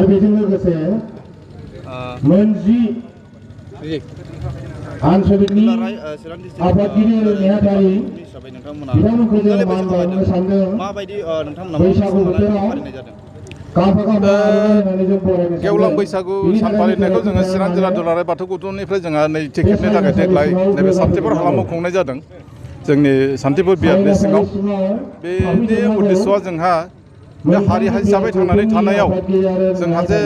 आरो बेजों लोगोसे मोनजि आनसलिकनि आफादगिरि आरो नेहाथारि बिथांमोनखौ जोङो मान बावनो सानदों। बैसागु बोथोराव गेवलां बैसागु सान फालिनायखौ जोङो चिरां जिल्ला दुलाराय बाथौ गौथुमनिफ्राय जोंहा नैथि खेबनि थाखाय देग्लाय नैबे सान्तिपुर हालामाव खुंनाय जादों। जोंनि सान्तिपुर बियाबनि सिङाव बेनि उद्देश्यआ जोंहा बे हारि हिसाबै थांनानै थानायाव जोंहा जे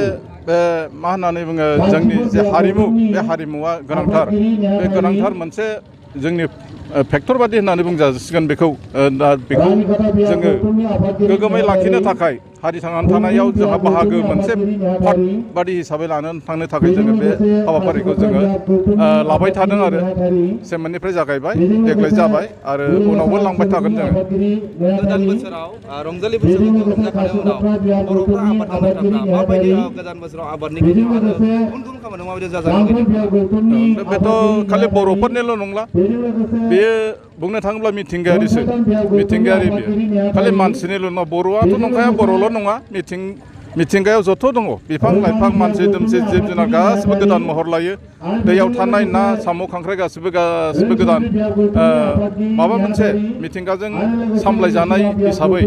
मा होननानै बुङो जोंनि जे हारिमु बे हारिमुवा गोनांथार। बे गोनांथार मोनसे जोंनि फेक्टर बादि होननानै बुंजासिगोन बेखौ दा बेखौ जोङो गोग्गोमै लाखिनो थाखाय हारि थांनानै थानायाव जोंहा बाहागो मोनसे पार्ट बादि हिसाबै लानानै थांनो थाखाय जोङो बे हाबाफारिखौ जोङो लाबाय थादों आरो सेमोननिफ्राय जागायबाय देग्लाय जाबाय आरो उनावबो लांबाय थागोन जोङो। गोदान बोसोराव रंजालि बैसागुखौ रंजाखांनायनि उनाव बर'फ्रा आबाद मावनायफ्रा माबायदि गोदान बोसोराव आबादनि गेजेराव आरो गुबुन गुबुन खामानियाव माबायदि जाजानो बेथ' खालि बर'फोरनिल' नंला बेयो बुंनो थाङोब्ला मिथिंगायारिसो मिथिंगायारि बेयो खालि मानसिनिल' नङा बर'आथ' नंखाया बर'ल' नङा मिथिंगायाव जथ' दङ बिफां लाइफां मानसि दुमसि जिब जुनार गासिबो गोदान महर लायो। दैयाव थानाय ना साम' खांख्राइ गासिबो गोदान माबा मोनसे मिथिंगाजों सामलायजानाय हिसाबै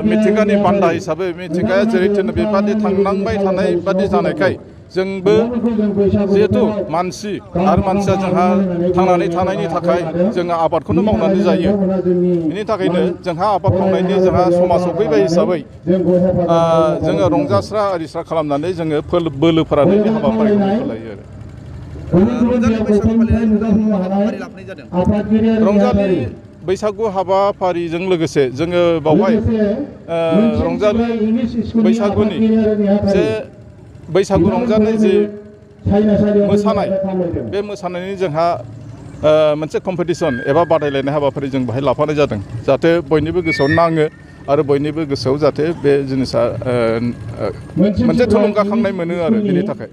मिथिंगानि बान्दा हिसाबै मिथिंगाया जेरै थिनो बेबादि थांनांबाय थानाय बादि जानायखाय जोंबो जिहेथु मानसि आरो मानसिया जोंहा थांनानै थानायनि थाखाय जोङो आबादखौनो मावनानै जायो। बेनि थाखायनो जोंहा आबाद मावनायनि जोंहा समा सफैबाय हिसाबै जोङो रंजास्रा आरिस्रा खालामनानै जोङो बोलो फोरानायनि हाबाफारिखौ लायो आरो। रंजालि बैसागु हाबाफारिजों लोगोसे जोङो बावहाय रंजालि बैसागुनि जे बैसागु रंजानाय जि मोसानाय बे मोसानायनि जोंहा मोनसे कम्पिटिसन एबा बादायलायनाय हाबाफारि जों बाहाय लाफानाय जादों जाहाथे बयनिबो गोसोआव नाङो आरो बयनिबो गोसोआव जाहाथे बे जिनिसा मोनसे थुलुंगाखांनाय मोनो आरो बेनि थाखाय।